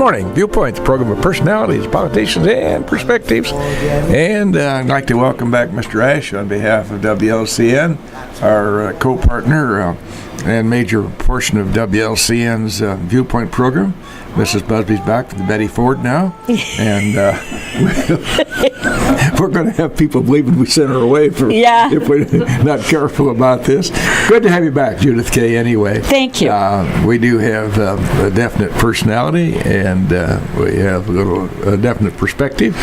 morning. Viewpoint, the program of personalities, politicians, and perspectives. And I'd like to welcome back Mr. Ash on behalf of WLCN, our co-partner and major portion of WLCN's Viewpoint program. Mrs. Busby's back with the Betty Ford now, and we're going to have people believing we sent her away if we're not careful about this. Good to have you back, Judith Kay, anyway. Thank you. We do have a definite personality, and we have a definite perspective,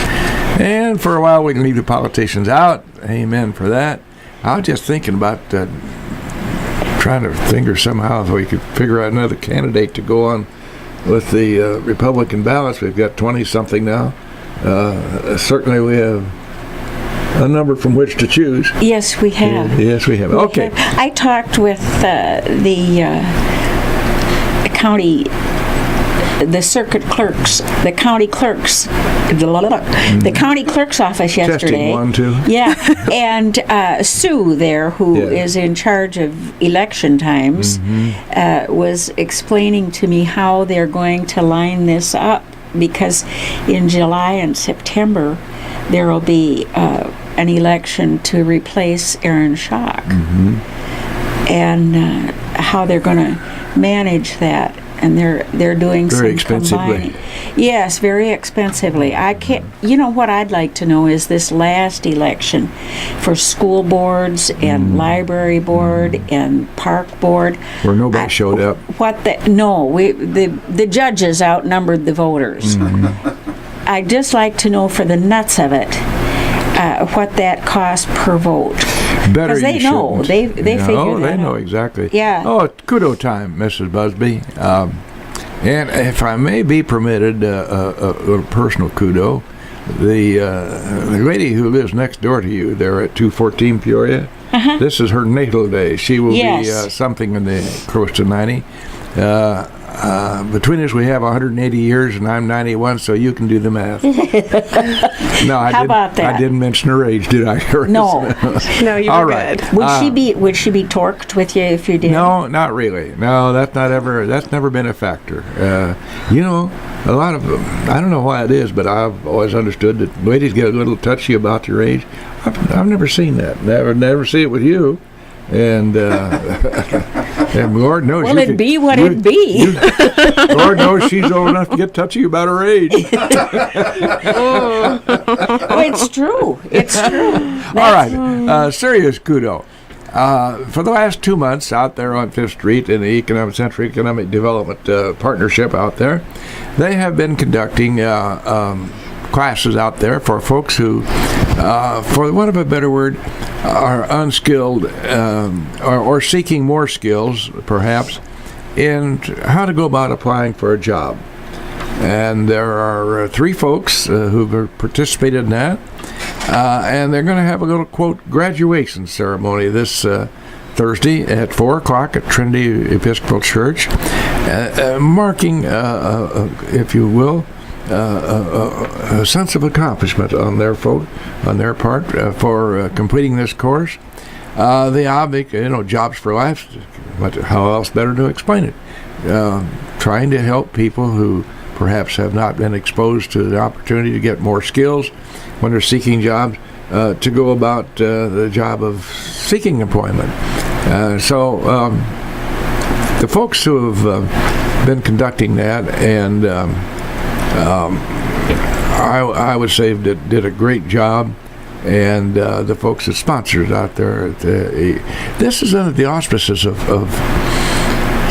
and for a while we can leave the politicians out. Amen for that. I was just thinking about trying to think somehow if we could figure out another candidate to go on with the Republican ballots. We've got 20-something now. Certainly we have a number from which to choose. Yes, we have. Yes, we have. Okay. I talked with the county, the circuit clerks, the county clerks, the county clerk's office yesterday. Testing 1, 2. Yeah, and Sue there, who is in charge of election times, was explaining to me how they're going to line this up, because in July and September there will be an election to replace Aaron Schock, and how they're going to manage that. And they're doing very some expensively. Yes, very expensively. I can't. You know what I'd like to know is this last election for school boards and library board and park board, where nobody showed up. The judges outnumbered the voters. I'd just like to know for the nuts of it what that costs per vote. Better because they know. They figure that out. They know exactly. Yeah. Oh, kudo time, Mrs. Busby. And if I may be permitted a personal kudo, the lady who lives next door to you there at 214 Peoria, this is her natal day. She will be something in the close to 90. Between us, we have 180 years, and I'm 91, so you can do the math. No, about that? I didn't mention her age, did I? No. No, you were good. Would she be torqued with you if you did? No, not really. No, that's never been a factor. A lot of I don't know why it is, but I've always understood that ladies get a little touchy about their age. I've never seen that. Never see it with you. And Lord knows. Well, it'd be what it'd be. Lord knows she's old enough to get touchy about her age. Oh, it's true. It's true. All right. Serious kudo. For the last 2 months out there on 5th Street in the Central Economic Development Partnership out there, they have been conducting classes out there for folks who, for want of a better word, are unskilled or seeking more skills, perhaps, in how to go about applying for a job. And there are 3 folks who've participated in that, and they're going to have a little, quote, graduation ceremony this Thursday at 4 o'clock at Trinity Episcopal Church, marking, if you will, a sense of accomplishment on their part for completing this course. The object, Jobs for Life. How else better to explain it? Trying to help people who perhaps have not been exposed to the opportunity to get more skills when they're seeking jobs, to go about the job of seeking employment. So the folks who have been conducting that, and I would say did a great job, and the folks that sponsors out there. This is under the auspices of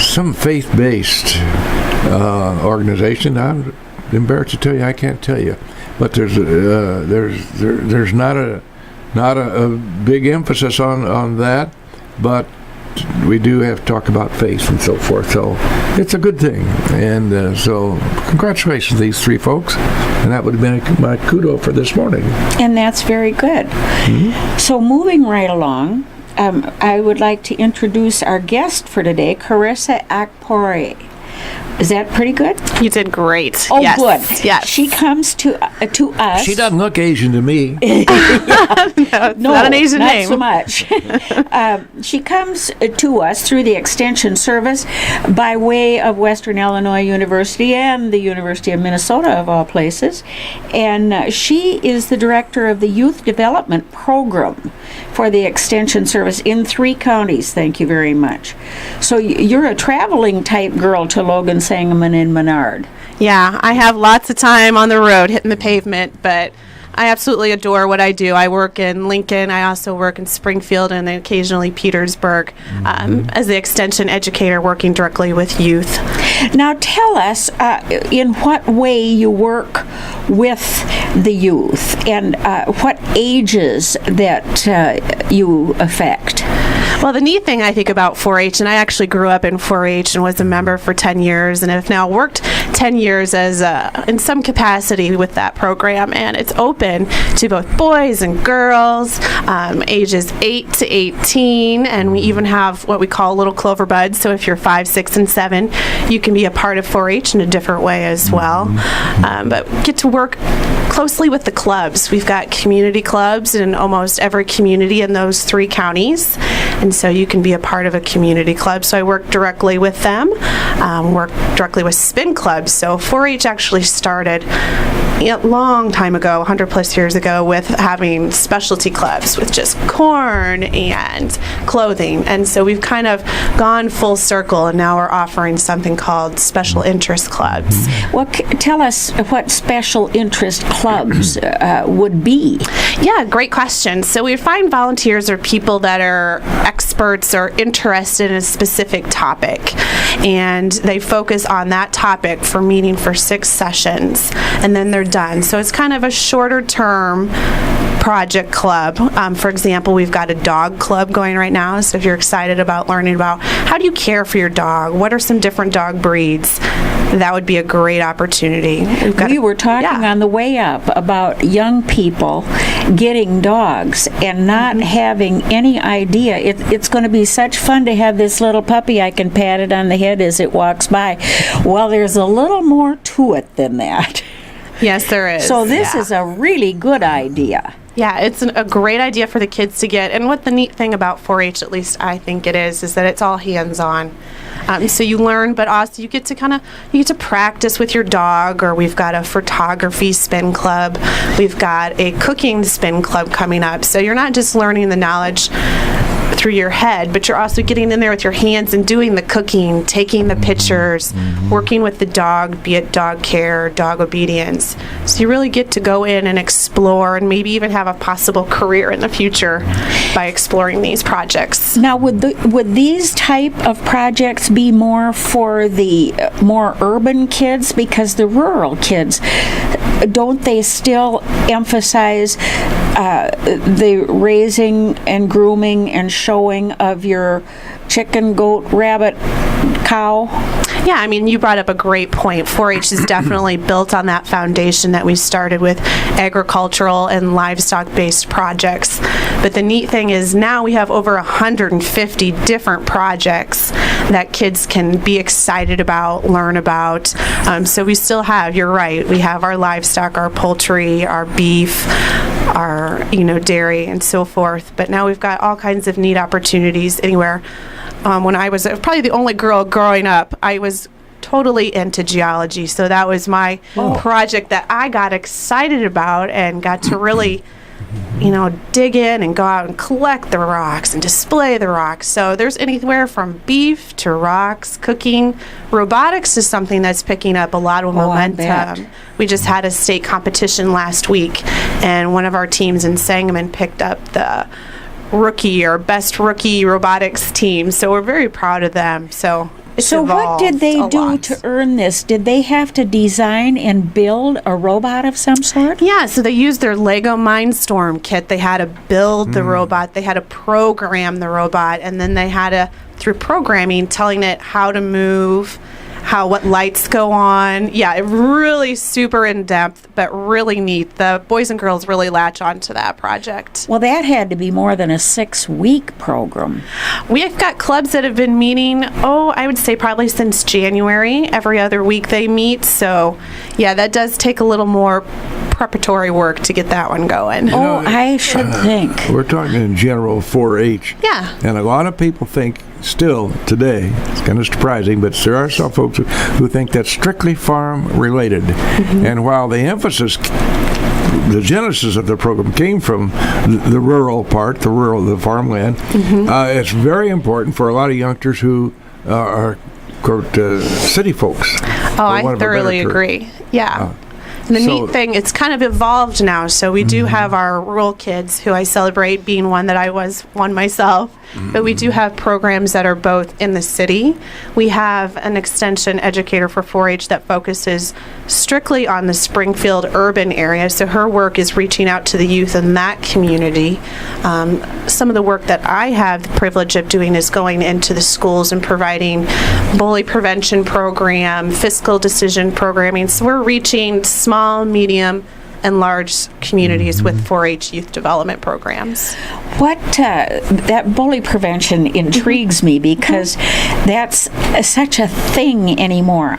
some faith-based organization. I'm embarrassed to tell you, I can't tell you, but there's not a big emphasis on that, but we do have to talk about faith and so forth. So it's a good thing, and so congratulations to these 3 folks, and that would have been my kudo for this morning. And that's very good. So moving right along, I would like to introduce our guest for today, Carissa Akpore. Is that pretty good? You did great. Oh, yes. good. Yes. She comes to us. She doesn't look Asian to me. No, not an Asian not name. so much. She comes to us through the Extension Service by way of Western Illinois University and the University of Minnesota, of all places. And she is the director of the Youth Development Program for the Extension Service in 3 counties. Thank you very much. So you're a traveling type girl to Logan, Sangamon, and Menard. Yeah, I have lots of time on the road hitting the pavement, but I absolutely adore what I do. I work in Lincoln. I also work in Springfield and then occasionally Petersburg as the extension educator working directly with youth. Now tell us in what way you work with the youth and what ages that you affect. Well, the neat thing I think about 4-H, and I actually grew up in 4-H and was a member for 10 years and have now worked 10 years as in some capacity with that program, and it's open to both boys and girls, ages 8 to 18, and we even have what we call little clover buds, so if you're 5, 6, and 7, you can be a part of 4-H in a different way as well. But we get to work closely with the clubs. We've got community clubs in almost every community in those 3 counties, and so you can be a part of a community club. So I work directly with them, work directly with spin clubs. So 4-H actually started a long time ago, 100 plus years ago, with having specialty clubs with just corn and clothing. And so we've kind of gone full circle, and now we're offering something called special interest clubs. Well, tell us what special interest clubs would be. Yeah, great question. So we find volunteers are people that are experts or interested in a specific topic, and they focus on that topic for meeting for 6 sessions, and then they're done. So it's kind of a shorter term project club. For example, we've got a dog club going right now. So if you're excited about learning about how do you care for your dog, what are some different dog breeds, that would be a great opportunity. We were talking on the way up about young people getting dogs and not having any idea. It's going to be such fun to have this little puppy. I can pat it on the head as it walks by. Well, there's a little more to it than that. Yes, there is. So this is a really good idea. Yeah, it's a great idea for the kids to get. And what the neat thing about 4-H, at least I think it is that it's all hands-on. So you learn, but also you get to practice with your dog. Or we've got a photography spin club. We've got a cooking spin club coming up. So you're not just learning the knowledge through your head, but you're also getting in there with your hands and doing the cooking, taking the pictures, working with the dog, be it dog care, dog obedience. So you really get to go in and explore and maybe even have a possible career in the future by exploring these projects. Now, would these type of projects be more for the more urban kids? Because the rural kids, don't they still emphasize the raising and grooming and showing of your chicken, goat, rabbit, cow? Yeah, I mean, you brought up a great point. 4-H is definitely built on that foundation that we started with agricultural and livestock-based projects. But the neat thing is now we have over 150 different projects that kids can be excited about, learn about. So we still have, you're right, we have our livestock, our poultry, our beef, our dairy, and so forth. But now we've got all kinds of neat opportunities anywhere. When I was probably the only girl growing up, I was totally into geology. So that was my project that I got excited about and got to really, dig in and go out and collect the rocks and display the rocks. So there's anywhere from beef to rocks, cooking. Robotics is something that's picking up a lot of momentum. We just had a state competition last week, and one of our teams in Sangamon picked up the rookie or best rookie robotics team, so we're very proud of them. So what did they do to earn this? Did they have to design and build a robot of some sort? Yeah, so they used their Lego Mindstorm kit. They had to build the robot, they had to program the robot, and then they had to, through programming, telling it how to move, what lights go on. Yeah, it really super in depth, but really neat. The boys and girls really latch on to that project. Well, that had to be more than a 6-week program. We've got clubs that have been meeting, I would say probably since January. Every other week they meet. So, yeah, that does take a little more preparatory work to get that one going. I should think. We're talking in general 4-H. Yeah. And a lot of people think still today, it's kind of surprising, but there are some folks who think that's strictly farm related. And while the emphasis, the genesis of the program came from the rural part, the farmland, it's very important for a lot of youngsters who are, quote, city folks. I thoroughly agree. Yeah. And the neat thing, it's kind of evolved now. So we do have our rural kids, who I celebrate being one that I was one myself. But we do have programs that are both in the city. We have an extension educator for 4-H that focuses strictly on the Springfield urban area. So her work is reaching out to the youth in that community. Some of the work that I have the privilege of doing is going into the schools and providing bully prevention program, fiscal decision programming. So we're reaching small, medium, and large communities with 4-H youth development programs. What that bully prevention intrigues me, because that's such a thing anymore.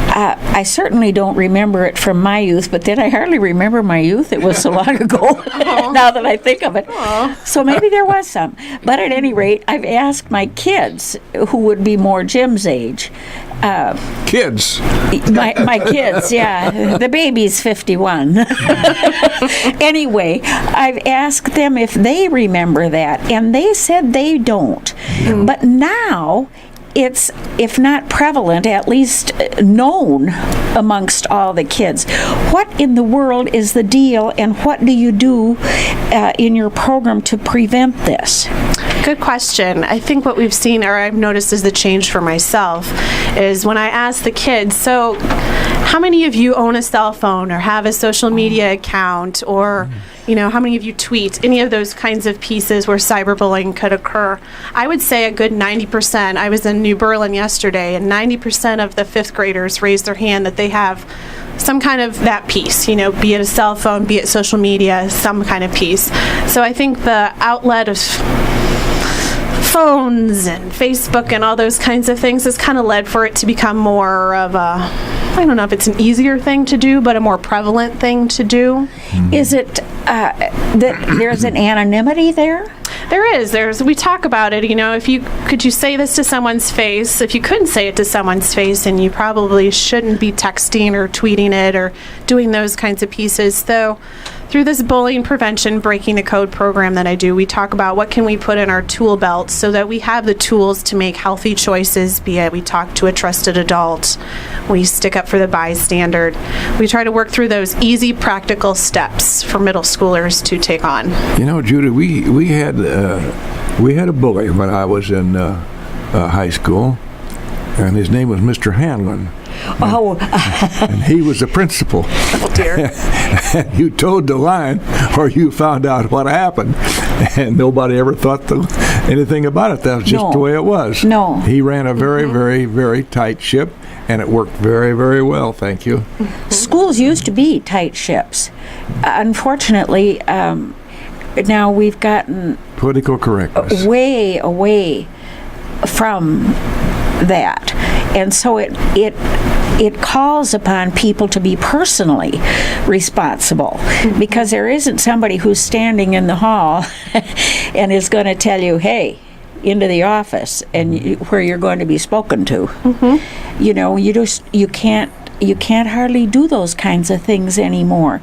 I certainly don't remember it from my youth, but then I hardly remember my youth. It was so long ago now that I think of it. So maybe there was some. But at any rate, I've asked my kids, who would be more Jim's age. Kids? My kids, yeah. The baby's 51. Anyway, I've asked them if they remember that, and they said they don't. But now, it's, if not prevalent, at least known amongst all the kids. What in the world is the deal, and what do you do in your program to prevent this? Good question. I think what we've seen, or I've noticed as the change for myself, is when I ask the kids, so how many of you own a cell phone or have a social media account, or how many of you tweet, any of those kinds of pieces where cyberbullying could occur? I would say a good 90%. I was in New Berlin yesterday, and 90% of the 5th graders raised their hand that they have some kind of that piece, be it a cell phone, be it social media, some kind of piece. So I think the outlet of phones and Facebook and all those kinds of things has kind of led for it to become more of a, I don't know if it's an easier thing to do, but a more prevalent thing to do. Is it that there's an anonymity there? There is. We talk about it, could you say this to someone's face? If you couldn't say it to someone's face, then you probably shouldn't be texting or tweeting it or doing those kinds of pieces. Though, through this bullying prevention breaking the code program that I do, we talk about what can we put in our tool belt so that we have the tools to make healthy choices, be it we talk to a trusted adult, we stick up for the bystander. We try to work through those easy, practical steps for middle schoolers to take on. Judy, we had a bully when I was in high school, and his name was Mr. Hanlon. And he was the principal. Oh, dear. And you towed the line, or you found out what happened, and nobody ever thought anything about it. That was just the way it was. No. He ran a very, very, very tight ship, and it worked very, very well. Thank you. Schools used to be tight ships. Unfortunately, now we've gotten political correctness way away from that, and so it calls upon people to be personally responsible, because there isn't somebody who's standing in the hall and is going to tell you, hey, into the office, and where you're going to be spoken to. You can't hardly do those kinds of things anymore.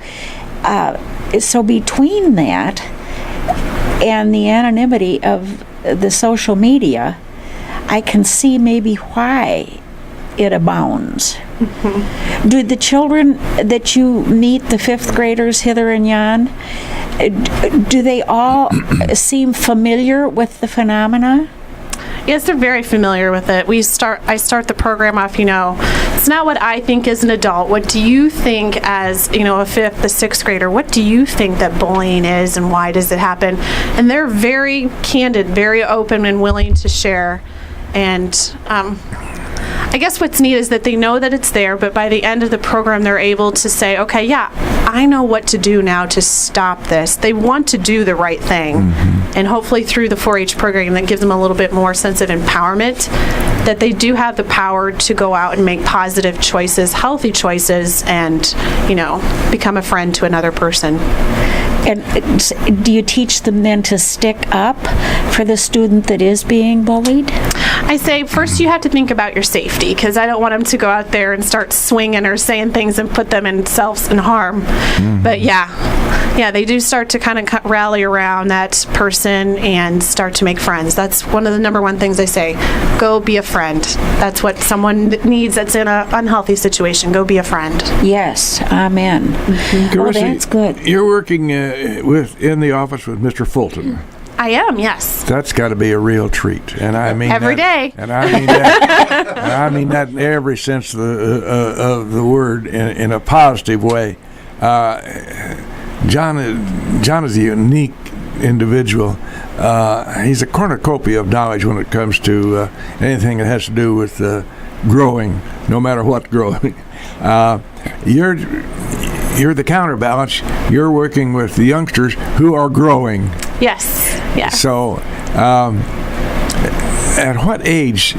So between that and the anonymity of the social media, I can see maybe why it abounds. Do the children that you meet, the 5th graders hither and yon, do they all seem familiar with the phenomena? Yes, they're very familiar with it. I start the program off, it's not what I think as an adult. What do you think as, a 5th, a 6th grader? What do you think that bullying is, and why does it happen? And they're very candid, very open and willing to share. And I guess what's neat is that they know that it's there, but by the end of the program, they're able to say, okay, yeah, I know what to do now to stop this. They want to do the right thing. And hopefully through the 4-H program, that gives them a little bit more sense of empowerment, that they do have the power to go out and make positive choices, healthy choices, and, become a friend to another person. And do you teach them then to stick up for the student that is being bullied? I say first you have to think about your safety, because I don't want them to go out there and start swinging or saying things and put them in self and harm. But yeah, they do start to kind of rally around that person and start to make friends. That's one of the number one things I say. Go be a friend. That's what someone needs that's in an unhealthy situation. Go be a friend. Yes, amen. Carissa, that's good. You're working in the office with Mr. Fulton. I am, yes. That's got to be a real treat, and I mean every day. And I mean that. And I mean that in every sense of the word, in a positive way. John is a unique individual. He's a cornucopia of knowledge when it comes to anything that has to do with growing, no matter what growing. You're the counterbalance. You're working with the youngsters who are growing. Yes. Yeah. So, at what age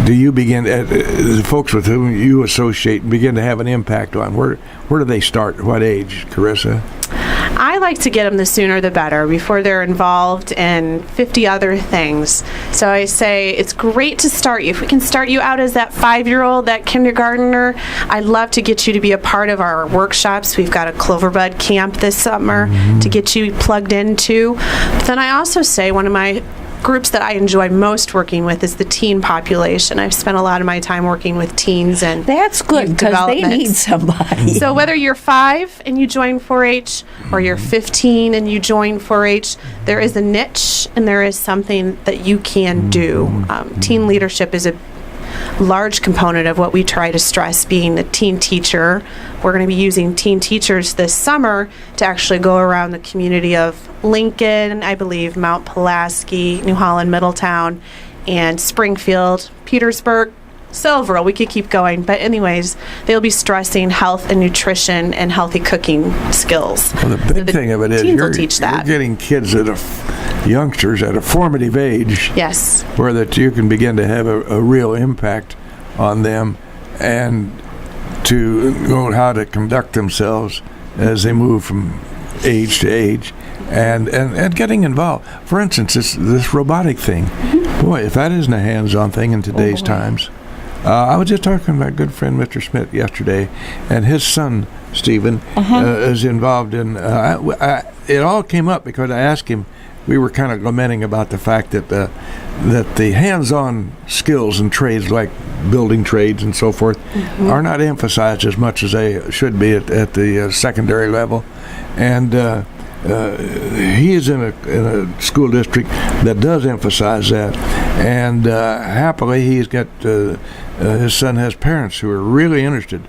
do you begin, the folks with whom you associate, begin to have an impact on? Where do they start? At what age, Carissa? I like to get them the sooner the better, before they're involved in 50 other things. So I say it's great to start you. If we can start you out as that 5-year-old, that kindergartner, I'd love to get you to be a part of our workshops. We've got a Cloverbud camp this summer to get you plugged into. But then I also say one of my groups that I enjoy most working with is the teen population. I've spent a lot of my time working with teens and that's good, because they need somebody. So whether you're 5 and you join 4-H, or you're 15 and you join 4-H, there is a niche and there is something that you can do. Teen leadership is a large component of what we try to stress, being a teen teacher. We're going to be using teen teachers this summer to actually go around the community of Lincoln, I believe, Mount Pulaski, New Holland, Middletown, and Springfield, Petersburg, Silverville. We could keep going. But anyways, they'll be stressing health and nutrition and healthy cooking skills. Well, the big thing of it is you're getting kids youngsters at a formative age. Yes. Where that you can begin to have a real impact on them, and to know how to conduct themselves as they move from age to age, and getting involved. For instance, this robotic thing. Boy, if that isn't a hands-on thing in today's times. I was just talking to my good friend Mr. Smith yesterday, and his son Stephen is involved in. It all came up because I asked him. We were kind of lamenting about the fact that the hands-on skills and trades, like building trades and so forth, are not emphasized as much as they should be at the secondary level. And he is in a school district that does emphasize that. And happily, he's got his son has parents who are really interested.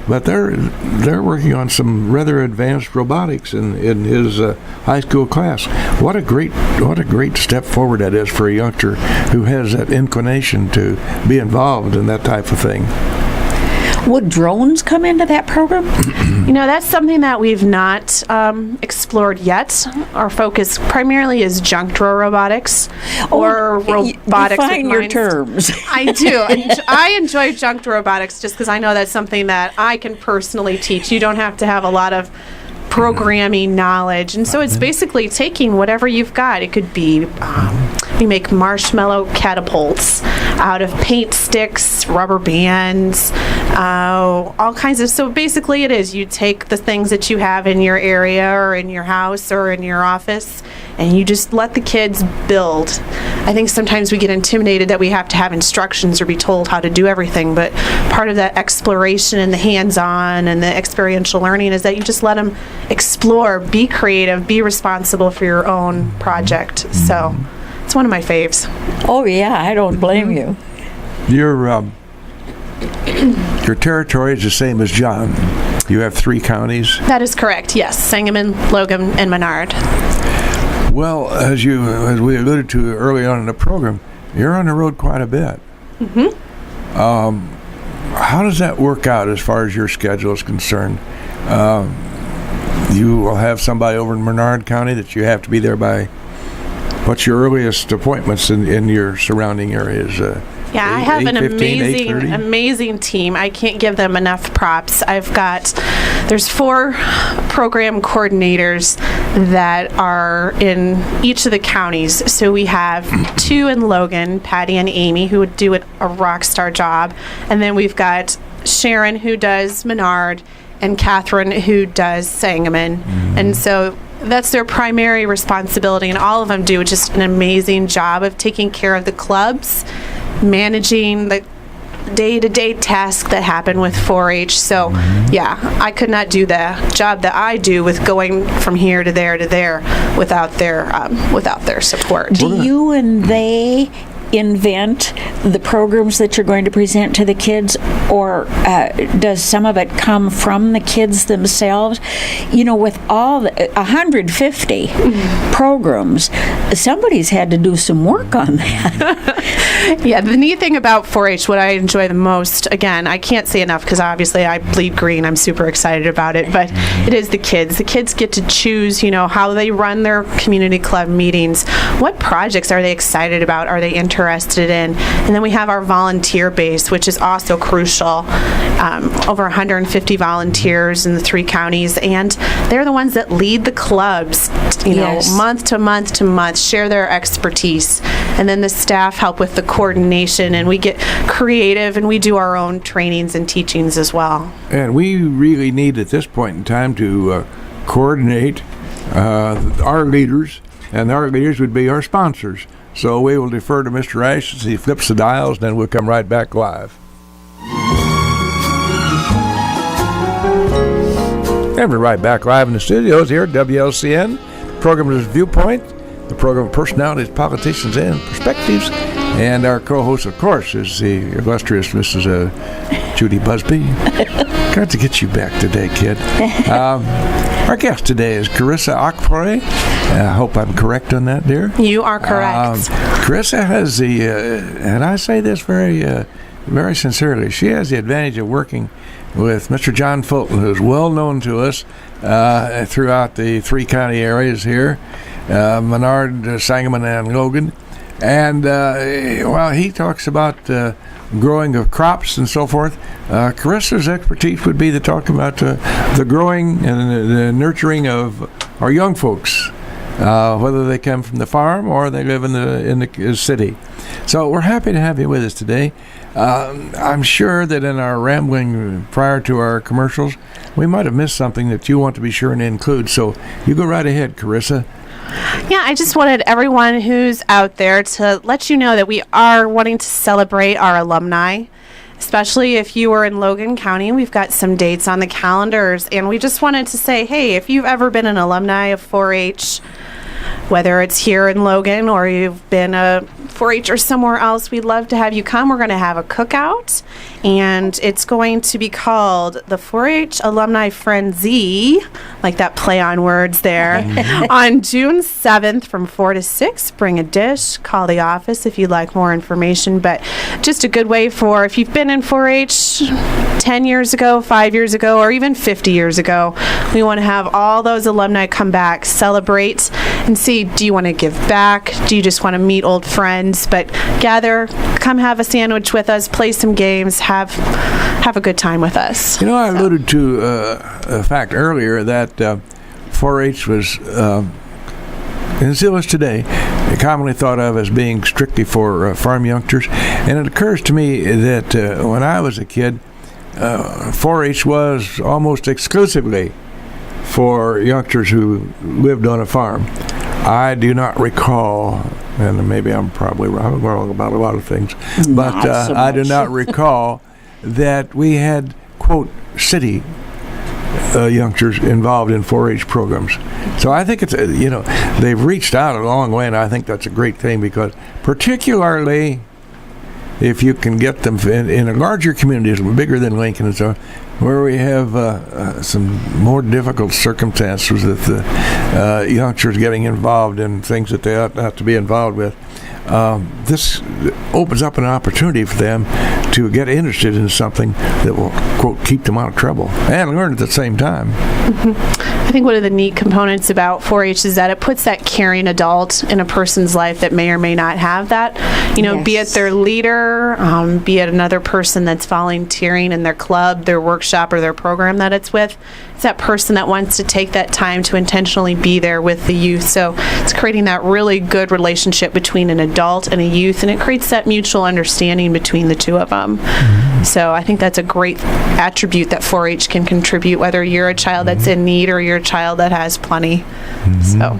But they're working on some rather advanced robotics in his high school class. What a great step forward that is for a youngster who has that inclination to be involved in that type of thing. Would drones come into that program? That's something that we've not explored yet. Our focus primarily is junk drawer robotics or robotics. Define your terms. I do. I enjoy junk drawer robotics just because I know that's something that I can personally teach. You don't have to have a lot of programming knowledge, and so it's basically taking whatever you've got. It could be we make marshmallow catapults out of paint sticks, rubber bands, all kinds of. So basically, it is you take the things that you have in your area or in your house or in your office, and you just let the kids build. I think sometimes we get intimidated that we have to have instructions or be told how to do everything, but part of that exploration and the hands-on and the experiential learning is that you just let them explore, be creative, be responsible for your own project. So it's one of my faves. Oh yeah, I don't blame you. Your territory is the same as John. You have 3 counties. That is correct. Yes, Sangamon, Logan, and Menard. Well, as we alluded to early on in the program, you're on the road quite a bit. how does that work out as far as your schedule is concerned? You will have somebody over in Menard County that you have to be there by. What's your earliest appointments in your surrounding areas? I have an 8:15, amazing team. I can't give them enough props. There's 4 program coordinators that are in each of the counties. So we have 2 in Logan, Patty and Amy, who would do a rock star job. And then we've got Sharon, who does Menard, and Catherine, who does Sangamon. And so that's their primary responsibility, and all of them do just an amazing job of taking care of the clubs, managing the day-to-day tasks that happen with 4-H. So, I could not do the job that I do with going from here to there without their support. Do you and they invent the programs that you're going to present to the kids, or does some of it come from the kids themselves? With all 150 programs, somebody's had to do some work on that. Yeah, the neat thing about 4-H, what I enjoy the most, again, I can't say enough because obviously I bleed green. I'm super excited about it, but it is the kids. The kids get to choose, how they run their community club meetings. What projects are they excited about? Are they interested in? And then we have our volunteer base, which is also crucial. Over 150 volunteers in the 3 counties, and they're the ones that lead the clubs, month to month to month, share their expertise. And then the staff help with the coordination, and we get creative, and we do our own trainings and teachings as well. And we really need at this point in time to coordinate our leaders, and our leaders would be our sponsors. So we will defer to Mr. Ash as he flips the dials, then we'll come right back live. And we're right back live in the studios here at WLCN. The program is Viewpoint. The program of personalities, politicians, and perspectives. And our co-host, of course, is the illustrious Mrs. Judy Busby. Got to get you back today, kid. Our guest today is Carissa Akpore. I hope I'm correct on that, dear. You are correct. Carissa has the, and I say this very, very sincerely, she has the advantage of working with Mr. John Fulton, who's well known to us throughout the 3 county areas here, Menard, Sangamon, and Logan. And while he talks about growing of crops and so forth, Carissa's expertise would be to talk about the growing and the nurturing of our young folks, whether they come from the farm or they live in the city. So we're happy to have you with us today. I'm sure that in our rambling prior to our commercials, we might have missed something that you want to be sure and include. So you go right ahead, Carissa. Yeah, I just wanted everyone who's out there to let you know that we are wanting to celebrate our alumni, especially if you were in Logan County. We've got some dates on the calendars, and we just wanted to say, hey, if you've ever been an alumni of 4-H, whether it's here in Logan or you've been a 4-H or somewhere else, we'd love to have you come. We're going to have a cookout, and it's going to be called the 4-H Alumni Frenzy, like that play on words there, on June 7th from 4 to 6. Bring a dish, call the office if you'd like more information, but just a good way for, if you've been in 4-H 10 years ago, 5 years ago, or even 50 years ago, we want to have all those alumni come back, celebrate, and see, do you want to give back? Do you just want to meet old friends? But gather, come have a sandwich with us, play some games, have a good time with us. I alluded to a fact earlier that 4-H was, and still is today, commonly thought of as being strictly for farm youngsters. And it occurs to me that when I was a kid, 4-H was almost exclusively for youngsters who lived on a farm. I do not recall, and maybe I'm probably wrong about a lot of things, but I do not recall that we had, quote, city youngsters involved in 4-H programs. So I think it's, they've reached out a long way, and I think that's a great thing, because particularly if you can get them in a larger community, bigger than Lincoln and so, where we have some more difficult circumstances with the youngsters getting involved in things that they ought not to be involved with. This opens up an opportunity for them to get interested in something that will, quote, keep them out of trouble and learn at the same time. I think one of the neat components about 4-H is that it puts that caring adult in a person's life that may or may not have that. You know, be it their leader, be it another person that's volunteering in their club, their workshop, or their program that it's with. It's that person that wants to take that time to intentionally be there with the youth. So it's creating that really good relationship between an adult and a youth, and it creates that mutual understanding between the two of them. So I think that's a great attribute that 4-H can contribute, whether you're a child that's in need or you're a child that has plenty. So.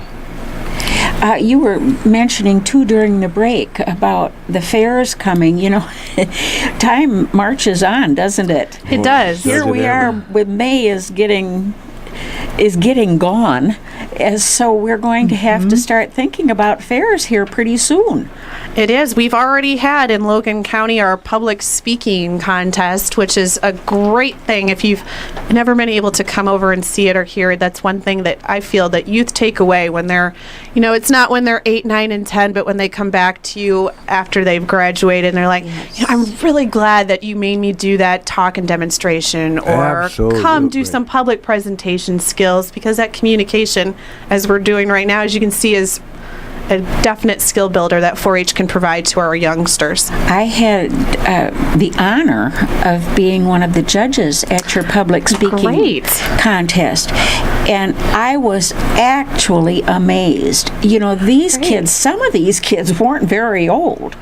You were mentioning, too, during the break about the fairs coming. You know, time marches on, doesn't it? It does. Here we are with May is getting gone, so we're going to have to start thinking about fairs here pretty soon. It is. We've already had in Logan County our public speaking contest, which is a great thing. If you've never been able to come over and see it or hear it, that's one thing that I feel that youth take away when they're, you know, it's not when they're 8, 9, and 10, but when they come back to you after they've graduated and they're like, you know, I'm really glad that you made me do that talk and demonstration, or come do some public presentation skills, because that communication, as we're doing right now, as you can see, is a definite skill builder that 4-H can provide to our youngsters. I had the honor of being one of the judges at your public speaking contest, and I was actually amazed. You know, these kids, some of these kids weren't very old,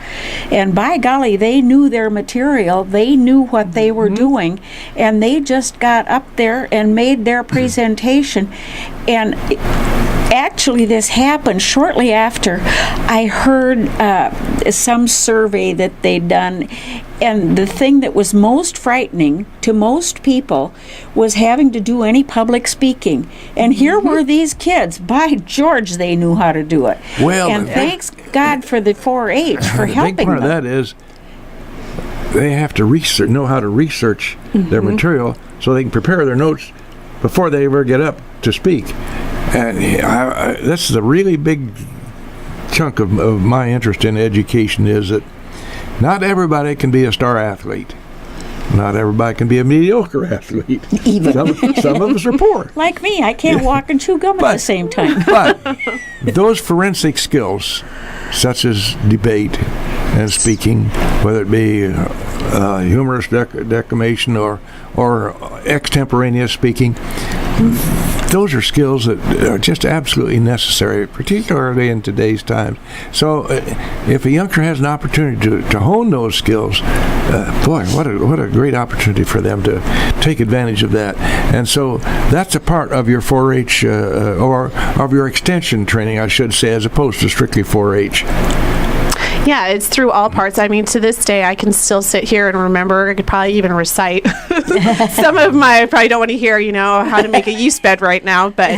and by golly, they knew their material, they knew what they were doing, and they just got up there and made their presentation. And actually, this happened shortly after I heard some survey that they'd done, and the thing that was most frightening to most people was having to do any public speaking. And here were these kids. By George, they knew how to do it. Well, and thanks God for the 4-H for helping them. The big part of that is they have to know how to research their material so they can prepare their notes before they ever get up to speak. And this is a really big chunk of my interest in education, is that not everybody can be a star athlete. Not everybody can be a mediocre athlete. Even some of us are poor. Like me, I can't walk and chew gum at the same time. But those forensic skills, such as debate and speaking, whether it be humorous declamation or extemporaneous speaking, those are skills that are just absolutely necessary, particularly in today's times. So if a youngster has an opportunity to hone those skills, boy, what a great opportunity for them to take advantage of that. And so that's a part of your 4-H, or of your extension training, I should say, as opposed to strictly 4-H. Yeah, it's through all parts. I mean, to this day, I can still sit here and remember. I could probably even recite some of my, I probably don't want to hear, you know, how to make a yeast bed right now, but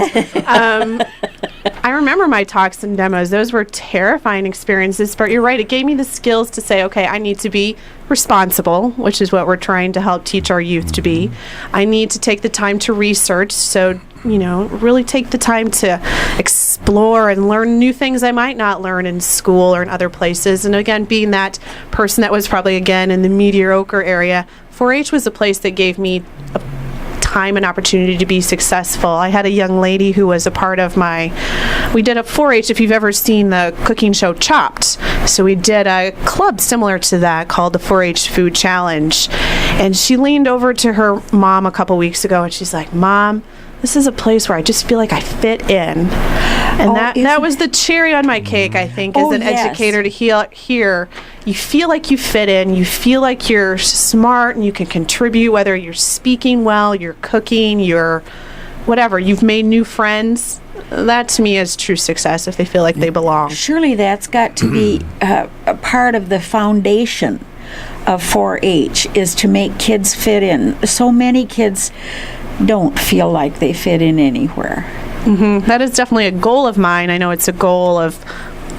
I remember my talks and demos. Those were terrifying experiences, but you're right. It gave me the skills to say, okay, I need to be responsible, which is what we're trying to help teach our youth to be. I need to take the time to research, so, you know, really take the time to explore and learn new things I might not learn in school or in other places. And again, being that person that was probably, again, in the mediocre area, 4-H was a place that gave me a time and opportunity to be successful. I had a young lady who was a part of we did a 4-H, if you've ever seen the cooking show Chopped. So we did a club similar to that called the 4-H Food Challenge. And she leaned over to her mom a couple weeks ago and she's like, "Mom, this is a place where I just feel like I fit in." And that was the cherry on my cake, I think, as an educator, to hear you feel like you fit in, you feel like you're smart and you can contribute, whether you're speaking well, you're cooking, you're whatever, you've made new friends. That to me is true success, if they feel like they belong. Surely that's got to be a part of the foundation of 4-H, is to make kids fit in. So many kids don't feel like they fit in anywhere. That is definitely a goal of mine. I know it's a goal of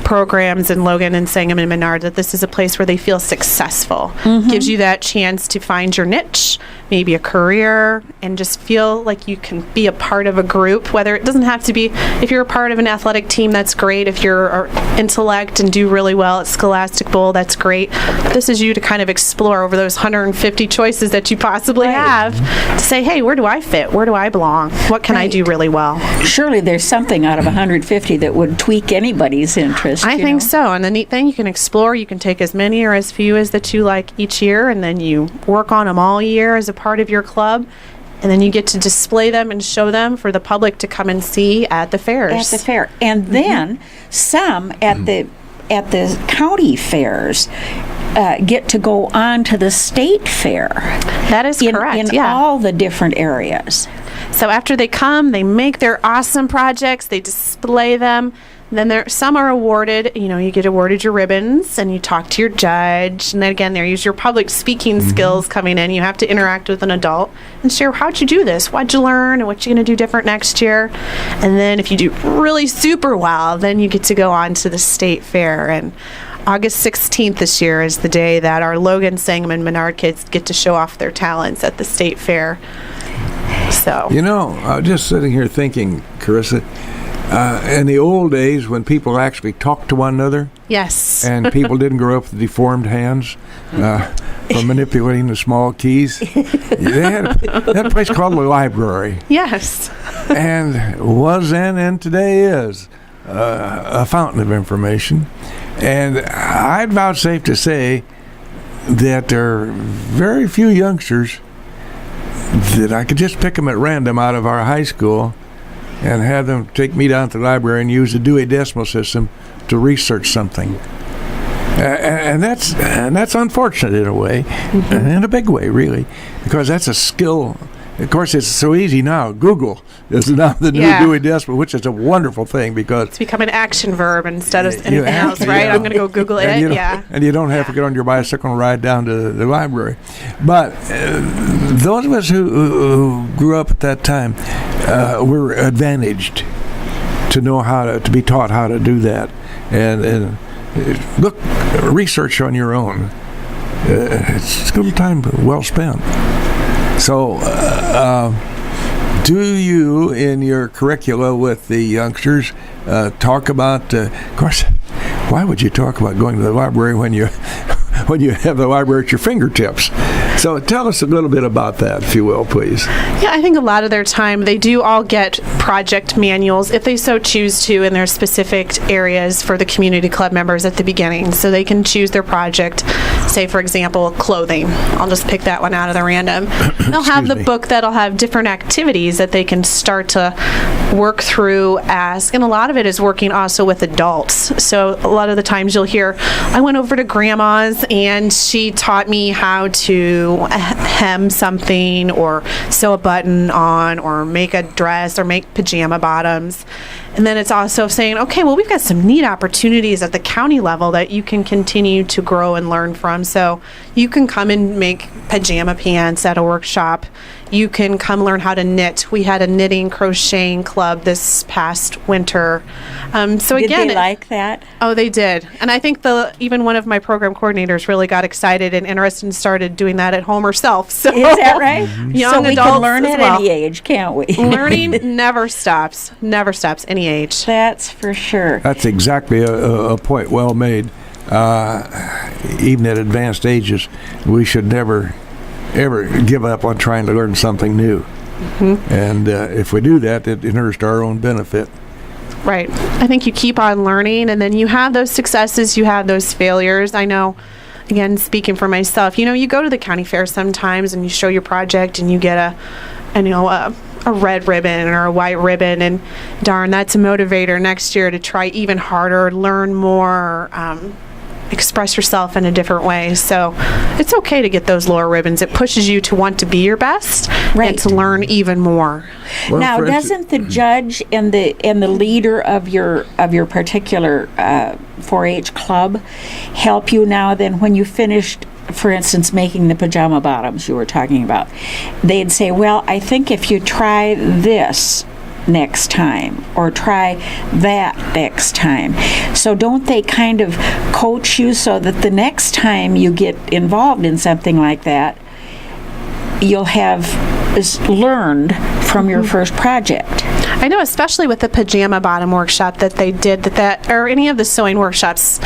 programs in Logan and Sangamon and Menard, that this is a place where they feel successful. Gives you that chance to find your niche, maybe a career, and just feel like you can be a part of a group, whether it doesn't have to be, if you're a part of an athletic team, that's great. If you're intellect and do really well at Scholastic Bowl, that's great. This is you to kind of explore over those 150 choices that you possibly have to say, hey, where do I fit? Where do I belong? What can I do really well? Surely there's something out of 150 that would tweak anybody's interest. I think so. And the neat thing, you can explore. You can take as many or as few as that you like each year, and then you work on them all year as a part of your club. And then you get to display them and show them for the public to come and see at the fairs. At the fair. And then some at the county fairs get to go on to the state fair. That is correct. In all the different areas. So after they come, they make their awesome projects, they display them. Then some are awarded, you get awarded your ribbons and you talk to your judge. And then again, there's your public speaking skills coming in. You have to interact with an adult and share, how'd you do this? What'd you learn? And what you going to do different next year? And then if you do really super well, then you get to go on to the state fair. And August 16th this year is the day that our Logan, Sangamon, Menard kids get to show off their talents at the state fair. So, I'm just sitting here thinking, Carissa, in the old days when people actually talked to one another, yes, and people didn't grow up with deformed hands from manipulating the small keys, they had a place called the library. Yes. And was then and today is a fountain of information. And I'd vouchsafe to say that there are very few youngsters that I could just pick them at random out of our high school and have them take me down to the library and use the Dewey Decimal System to research something. And that's unfortunate in a way, in a big way, really, because that's a skill. Of course, it's so easy now. Google is now the new Dewey Decimal, which is a wonderful thing because it's become an action verb instead of anything else, right? I'm going to go Google it. And you don't have to get on your bicycle and ride down to the library. But those of us who grew up at that time were advantaged to know to be taught how to do that, and look, research on your own. It's a little time well spent. So, do you, in your curricula with the youngsters, talk about, of course, why would you talk about going to the library when you have the library at your fingertips? So tell us a little bit about that, if you will, please. Yeah, I think a lot of their time, they do all get project manuals, if they so choose to, in their specific areas for the community club members at the beginning. So they can choose their project, say, for example, clothing. I'll just pick that one out of the random. They'll have the book that'll have different activities that they can start to work through, ask, and a lot of it is working also with adults. So a lot of the times you'll hear, I went over to Grandma's and she taught me how to hem something or sew a button on or make a dress or make pajama bottoms. And then it's also saying, okay, well, we've got some neat opportunities at the county level that you can continue to grow and learn from. So you can come and make pajama pants at a workshop. You can come learn how to knit. We had a knitting crocheting club this past winter. Did they like that? Oh, they did. And I think even one of my program coordinators really got excited and interested and started doing that at home herself. So is that right? Young so we adults can learn at any age, can't we? Learning never stops. Never stops, any age. That's for sure. That's exactly a point well made. Even at advanced ages, we should never ever give up on trying to learn something new. And if we do that, it inures to our own benefit. Right. I think you keep on learning, and then you have those successes, you have those failures. I know, again, speaking for myself, you go to the county fair sometimes and you show your project and you get a red ribbon or a white ribbon, and darn, that's a motivator next year to try even harder, learn more, express yourself in a different way. So it's okay to get those lower ribbons. It pushes you to want to be your best and to learn even more. Well, now, doesn't the judge and the leader of your particular 4-H club help you now then when you finished, for instance, making the pajama bottoms you were talking about? They'd say, well, I think if you try this, next time, or try that next time. So don't they kind of coach you so that the next time you get involved in something like that, you'll have learned from your first project? I know, especially with the pajama bottom workshop that they did, that or any of the sewing workshops,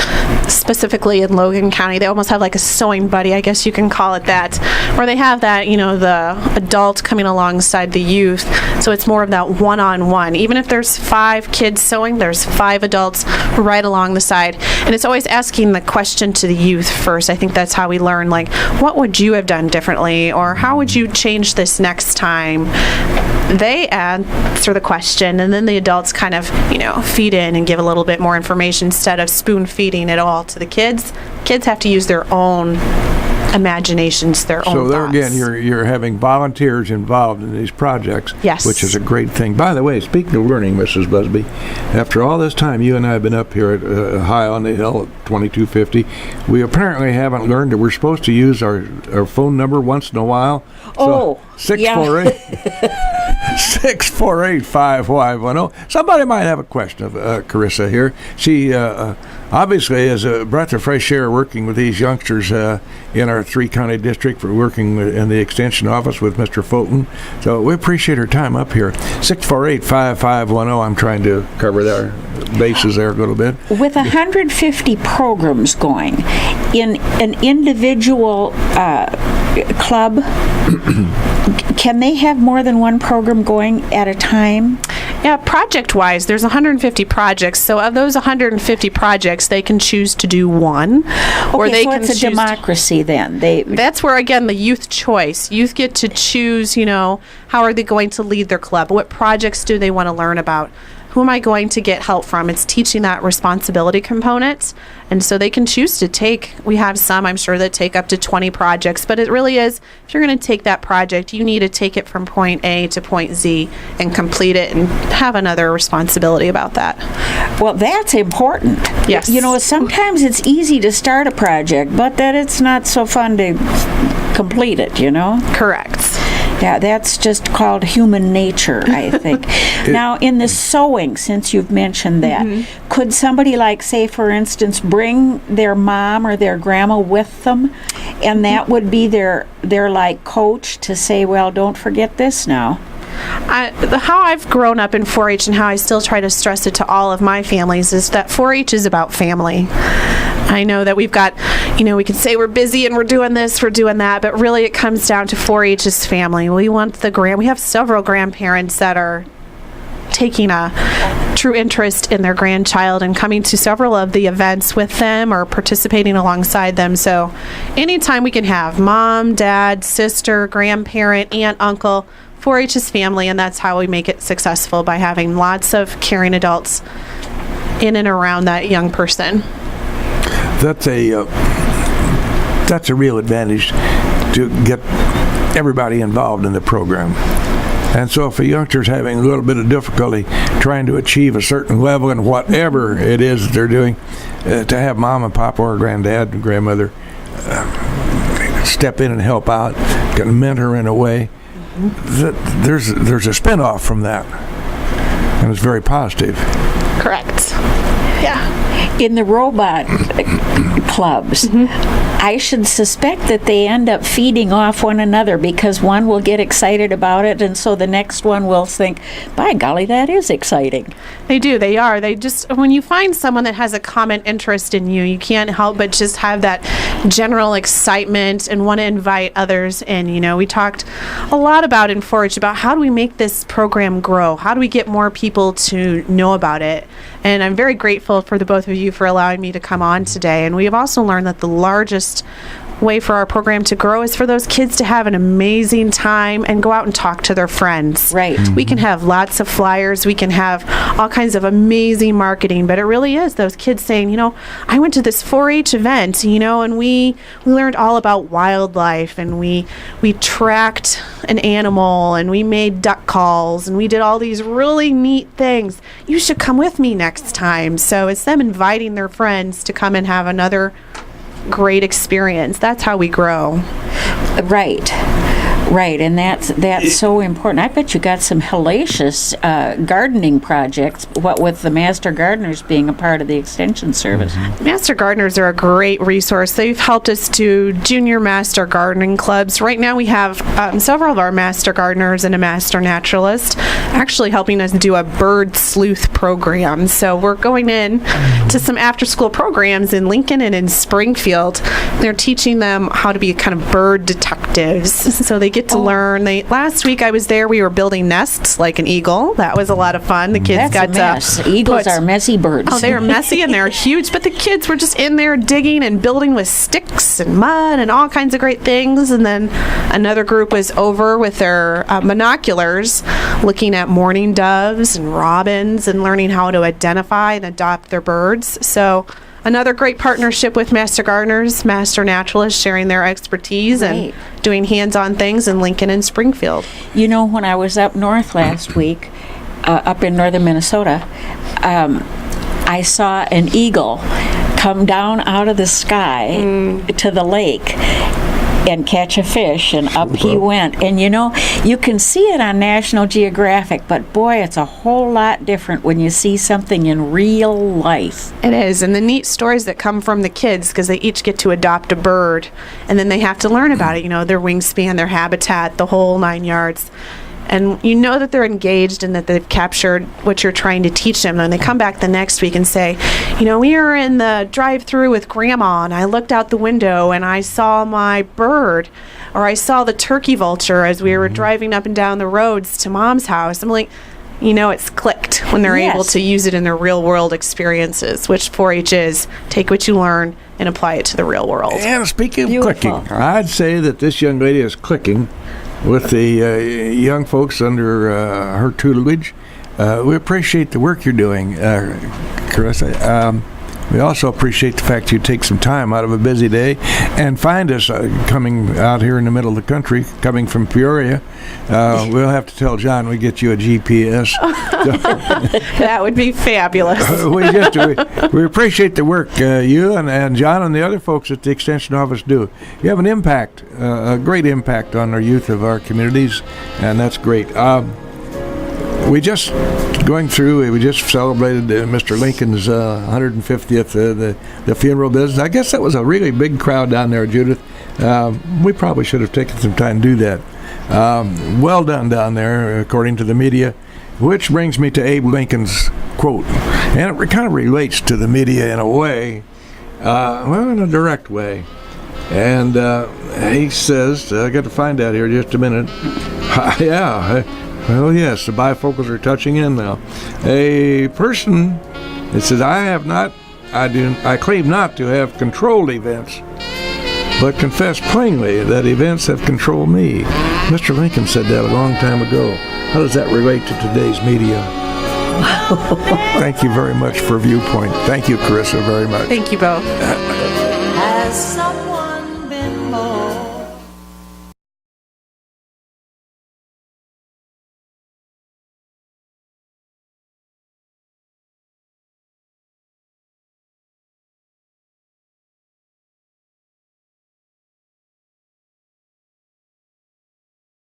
specifically in Logan County, they almost have like a sewing buddy, I guess you can call it that, where they have that, the adult coming alongside the youth. So it's more of that one-on-one. Even if there's 5 kids sewing, there's 5 adults right along the side. And it's always asking the question to the youth first. I think that's how we learn, like, what would you have done differently? Or how would you change this next time? They answer the question, and then the adults kind of, feed in and give a little bit more information instead of spoon feeding it all to the kids. Kids have to use their own imaginations, their own thoughts. So there again, you're having volunteers involved in these projects, yes, which is a great thing. By the way, speaking of learning, Mrs. Busby, after all this time, you and I have been up here at High on the Hill at 2250. We apparently haven't learned that we're supposed to use our phone number once in a while. So 648 648-5510. Somebody might have a question of Carissa here. She obviously is a breath of fresh air working with these youngsters in our 3-county district, for working in the extension office with Mr. Fulton. So we appreciate her time up here. 648-5510. I'm trying to cover their bases there a little bit. With 150 programs going in an individual club, can they have more than one program going at a time? Yeah, project-wise, there's 150 projects. So of those 150 projects, they can choose to do one, or they so can it's a democracy then. That's where, again, the youth choice. Youth get to choose, how are they going to lead their club? What projects do they want to learn about? Who am I going to get help from? It's teaching that responsibility component. And so they can choose to take, we have some, I'm sure, that take up to 20 projects. But it really is, if you're going to take that project, you need to take it from point A to point Z and complete it and have another responsibility about that. Well, that's important. Yes. Sometimes it's easy to start a project, but that it's not so fun to complete it, Correct. Yeah, that's just called human nature, I think. Now, in the sewing, since you've mentioned that, could somebody, like, say, for instance, bring their mom or their grandma with them, and that would be their like, coach to say, well, don't forget this now? How I've grown up in 4-H and how I still try to stress it to all of my families is that 4-H is about family. I know that we've got, we can say we're busy and we're doing this, we're doing that, but really it comes down to 4-H is family. We have several grandparents that are taking a true interest in their grandchild and coming to several of the events with them or participating alongside them. So anytime we can have mom, dad, sister, grandparent, aunt, uncle, 4-H is family, and that's how we make it successful, by having lots of caring adults in and around that young person. That's a real advantage to get everybody involved in the program. And so if a youngster's having a little bit of difficulty trying to achieve a certain level in whatever it is that they're doing, to have mom and pop or granddad and grandmother step in and help out, can mentor in a way, there's a spin-off from that, and it's very positive. Correct. Yeah. In the robot clubs, I should suspect that they end up feeding off one another, because one will get excited about it, and so the next one will think, by golly, that is exciting. They do. They are. They just, when you find someone that has a common interest in you, you can't help but just have that general excitement and want to invite others in. We talked a lot about in 4-H about how do we make this program grow? How do we get more people to know about it? And I'm very grateful for the both of you for allowing me to come on today. And we have also learned that the largest way for our program to grow is for those kids to have an amazing time and go out and talk to their friends. Right. We can have lots of flyers. We can have all kinds of amazing marketing, but it really is those kids saying, I went to this 4-H event, and we learned all about wildlife, and we tracked an animal, and we made duck calls, and we did all these really neat things. You should come with me next time. So it's them inviting their friends to come and have another great experience. That's how we grow. Right. Right, and that's so important. I bet you got some hellacious gardening projects, what with the Master Gardeners being a part of the Extension Service. Master Gardeners are a great resource. They've helped us do junior Master Gardening clubs. Right now we have several of our Master Gardeners and a Master Naturalist actually helping us do a bird sleuth program. So we're going in to some after-school programs in Lincoln and in Springfield. They're teaching them how to be kind of bird detectives. So they get to learn. Last week I was there, we were building nests like an eagle. That was a lot of fun. The kids That's a mess. Eagles are messy birds. Oh, they are messy and they're huge, but the kids were just in there digging and building with sticks and mud and all kinds of great things. And then another group was over with their binoculars looking at mourning doves and robins and learning how to identify and adopt their birds. So another great partnership with Master Gardeners, Master Naturalists, sharing their expertise and doing hands-on things in Lincoln and Springfield. You know, when I was up north last week, up in northern Minnesota, I saw an eagle come down out of the sky to the lake and catch a fish, and up he went. And you know, you can see it on National Geographic, but boy, it's a whole lot different when you see something in real life. It is, and the neat stories that come from the kids, because they each get to adopt a bird, and then they have to learn about it, you know, their wingspan, their habitat, the whole 9 yards. And you know that they're engaged and that they've captured what you're trying to teach them. And they come back the next week and say, you know, we were in the drive-through with Grandma, and I looked out the window and I saw my bird, or I saw the turkey vulture as we were driving up and down the roads to Mom's house. I'm like, you know, it's clicked when they're able to use it in their real-world experiences, which 4-H is. Take what you learn and apply it to the real world. And speaking of clicking, I'd say that this young lady is clicking with the young folks under her tutelage. We appreciate the work you're doing, Carissa. We also appreciate the fact you take some time out of a busy day and find us coming out here in the middle of the country, coming from Peoria. We'll have to tell John we get you a GPS. That would be fabulous. We appreciate the work you and John and the other folks at the Extension Office do. You have an impact, a great impact on our youth of our communities, and that's great. We just celebrated Mr. Lincoln's 150th, the funeral business. I guess that was a really big crowd down there, Judith. We probably should have taken some time to do that. Well done down there, according to the media, which brings me to Abe Lincoln's quote. And it kind of relates to the media in a way, in a direct way. And he says, I got to find out here just a minute. Well, yes, the bifocals are touching in now. A person, it says, I claim not to have controlled events, but confess plainly that events have controlled me. Mr. Lincoln said that a long time ago. How does that relate to today's media? Thank you very much for Viewpoint. Thank you, Carissa, very much. Thank you both.